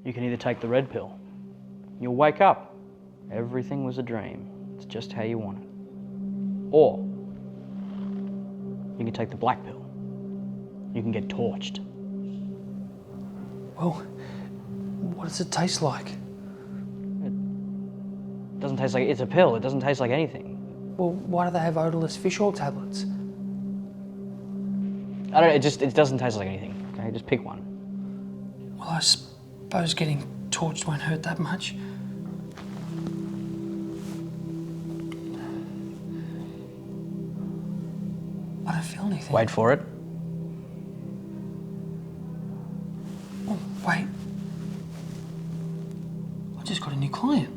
You can either take the red pill. You'll wake up. Everything was a dream. It's just how you want it. Or you can take the black pill. You can get torched. Well, what does it taste like? It doesn't taste like, it's a pill. It doesn't taste like anything. Well, why do they have odorless fish oil tablets? I don't know, it doesn't taste like anything. Okay, just pick one. Well, I suppose getting torched won't hurt that much. I don't feel anything. Wait for it. Oh, wait. I just got a new client.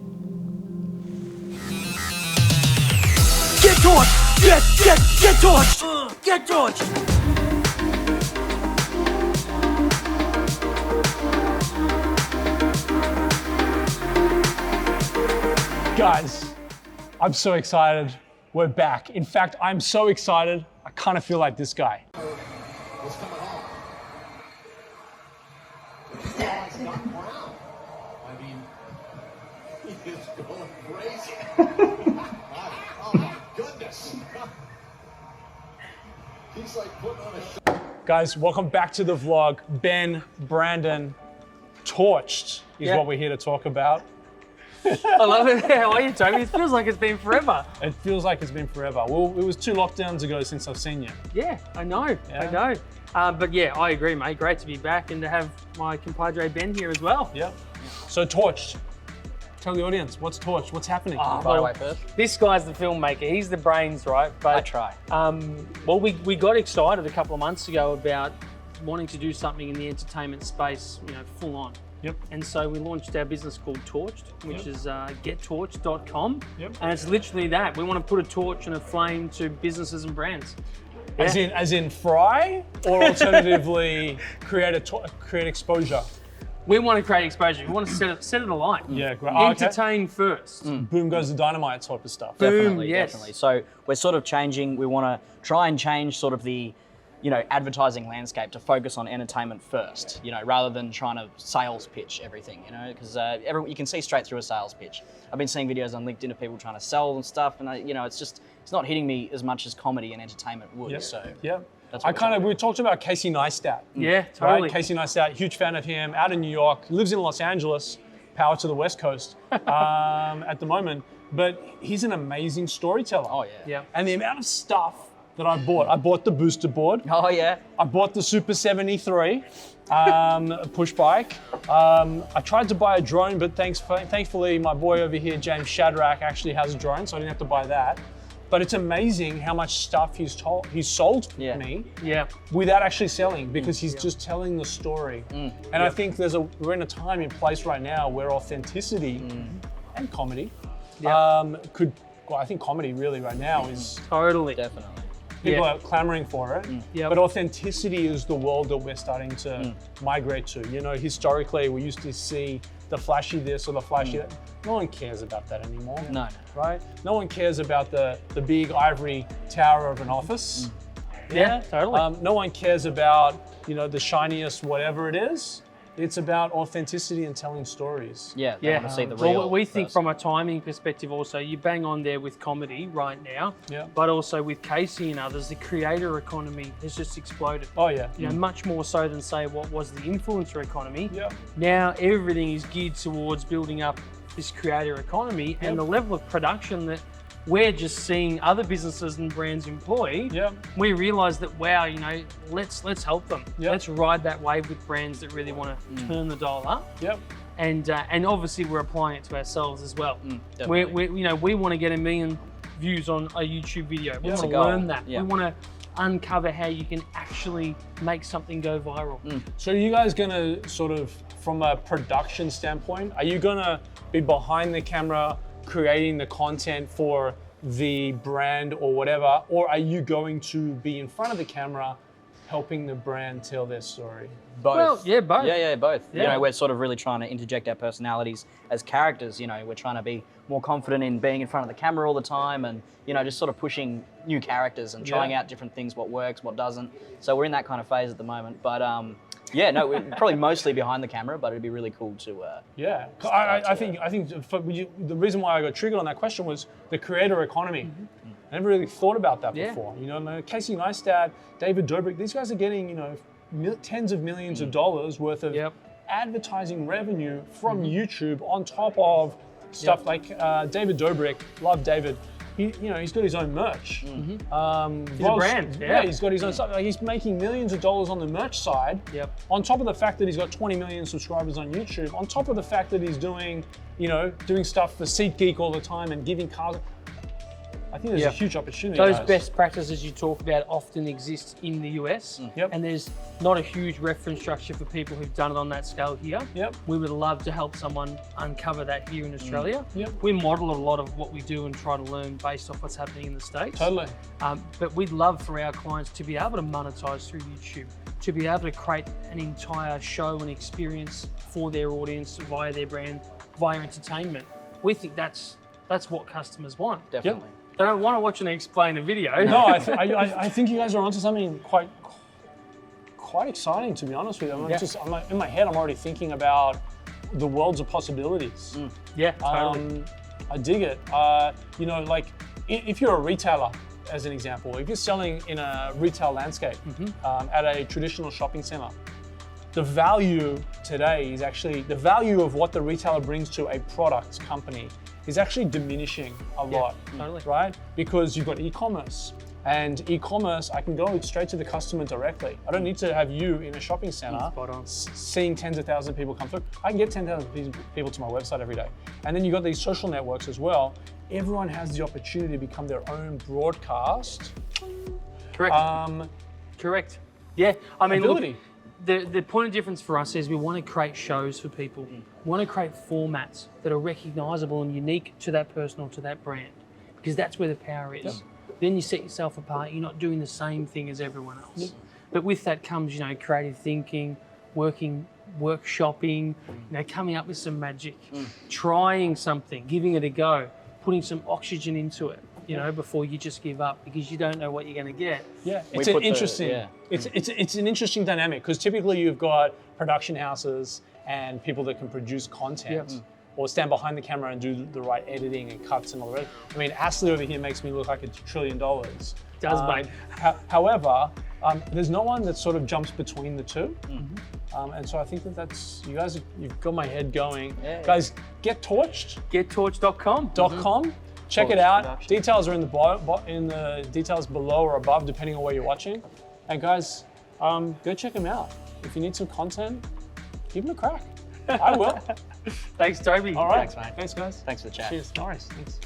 Get torched! Get torched! Get torched! Guys, I'm so excited. We're back. In fact, I'm so excited, I kind of feel like this guy. What's coming home? It's not brown. I mean, he is going crazy. Oh my goodness. He's like putting on a show. Guys, welcome back to the vlog. Ben, Brandon, torched is what we're here to talk about. I love it. How are you, Toby? It feels like it's been forever. It feels like it's been forever. Well, it was 2 lockdowns ago since I've seen you. Yeah, I know. I know. But yeah, I agree, mate. Great to be back and to have my compadre Ben here as well. Yeah. So torched. Tell the audience, what's torched? What's happening? By the way, first. This guy's the filmmaker. He's the brains, right? But I try. Well, we got excited a couple of months ago about wanting to do something in the entertainment space, you know, full on. Yep. And so we launched our business called TorchT, which is gettorch.com. Yep. And it's literally that. We want to put a torch and a flame to businesses and brands. As in fry, or alternatively create exposure? We want to create exposure. We want to set it alight. Yeah, great. Entertain first. Boom goes the dynamite type of stuff. Definitely, yes. definitely. So we're sort of changing. We want to try and change sort of the, you know, advertising landscape to focus on entertainment first, you know, rather than trying to sales pitch everything, you know, because you can see straight through a sales pitch. I've been seeing videos on LinkedIn of people trying to sell and stuff, and you know, it's not hitting me as much as comedy and entertainment would. Yep. So yeah, that's we talked about Casey Neistat. Yeah, totally. Right? Casey Neistat, huge fan of him, out in New York, lives in Los Angeles, power to the West Coast at the moment, but he's an amazing storyteller. Oh yeah. Yeah. And the amount of stuff that I bought the booster board. Oh yeah. I bought the Super 73 push bike. I tried to buy a drone, but thankfully my boy over here, James Shadrack, actually has a drone, so I didn't have to buy that. But it's amazing how much stuff he's sold me without actually selling, because he's just telling the story. And I think we're in a time and place right now where authenticity and comedy I think comedy really right now is Totally. Definitely. people are clamoring for it. Yep. But authenticity is the world that we're starting to migrate to. You know, historically we used to see the flashy this or the flashy that. No one cares about that anymore. No. Right? No one cares about the big ivory tower of an office. Yeah, totally. No one cares about, you know, the shiniest whatever it is. It's about authenticity and telling stories. Yeah, they want to see the well, real we think person. from a timing perspective also, you bang on there with comedy right now, Yeah. but also with Casey and others, the creator economy has just exploded. Oh yeah. You know, much more so than say what was the influencer economy. Yeah. Now everything is geared towards building up this creator economy and the level of production that we're just seeing other businesses and brands employ. We realize that, wow, you know, let's help them. Let's ride that wave with brands that really want to turn the dial up. And obviously we're applying it to ourselves as well. We want to get 1 million views on a YouTube video. We want to learn that. We want to uncover how you can actually make something go viral. So are you guys gonna sort of, from a production standpoint, are you gonna be behind the camera creating the content for the brand or whatever, or are you going to be in front of the camera helping the brand tell their story? Both. Well, yeah, both. Yeah, both. Yeah. You know, we're sort of really trying to interject our personalities as characters. You know, we're trying to be more confident in being in front of the camera all the time, and you know, just sort of pushing new characters and trying out different things, what works, what doesn't. So we're in that kind of phase at the moment. But Yeah, no, we're probably mostly behind the camera, but it'd be really cool to. Yeah, I think the reason why I got triggered on that question was the creator economy. I never really thought about that before. You know, Casey Neistat, David Dobrik, these guys are getting, you know, tens of millions of dollars worth of advertising revenue from YouTube on top of stuff like David Dobrik. Love David. He's got his own merch. He's a brand. Yeah, he's got his own stuff. Like, he's making millions of dollars on the merch side. On top of the fact that he's got 20 million subscribers on YouTube. On top of the fact that he's doing stuff for SeatGeek all the time and giving cars. I think there's a huge opportunity. Those best practices you talk about often exist in the US, and there's not a huge reference structure for people who've done it on that scale here. We would love to help someone uncover that here in Australia. We model a lot of what we do and try to learn based off what's happening in the States. Totally. But we'd love for our clients to be able to monetize through YouTube, to be able to create an entire show and experience for their audience via their brand, via entertainment. We think that's what customers want. Definitely. They don't want to watch and explain a video. No, I think you guys are onto something quite exciting, to be honest with you. I'm like, in my head, I'm already thinking about the worlds of possibilities. Yeah, totally. I dig it. Like if you're a retailer, as an example, if you're selling in a retail landscape at a traditional shopping center, the value today is actually the value of what the retailer brings to a product company is actually diminishing a lot, right? Because you've got e-commerce, and e-commerce, I can go straight to the customer directly. I don't need to have you in a shopping center seeing tens of thousands of people come through. I can get 10,000 people to my website every day. And then you've got these social networks as well. Everyone has the opportunity to become their own broadcast. Correct. Yeah, I mean, ability. Look, the point of difference for us is we want to create shows for people. We want to create formats that are recognizable and unique to that person or to that brand, because that's where the power is. Then you set yourself apart. You're not doing the same thing as everyone else. But with that comes, creative thinking, workshopping, coming up with some magic, trying something, giving it a go, putting some oxygen into it. Before you just give up, because you don't know what you're going to get. Yeah, it's an interesting. It's an interesting dynamic, because typically you've got production houses and people that can produce content or stand behind the camera and do the right editing and cuts and all the rest. I mean, Ashley over here makes me look like $1 trillion. Does, mate. However, there's no one that sort of jumps between the two. And so I think that's you've got my head going. Guys, get torched. Get TorchT.com. Check it out. Details are in the details below or above, depending on where you're watching. And guys, go check them out. If you need some content, give them a crack. I will. Thanks, Toby. All right. Thanks, mate. Thanks, guys. Thanks for the chat. Cheers. Nice. Thanks.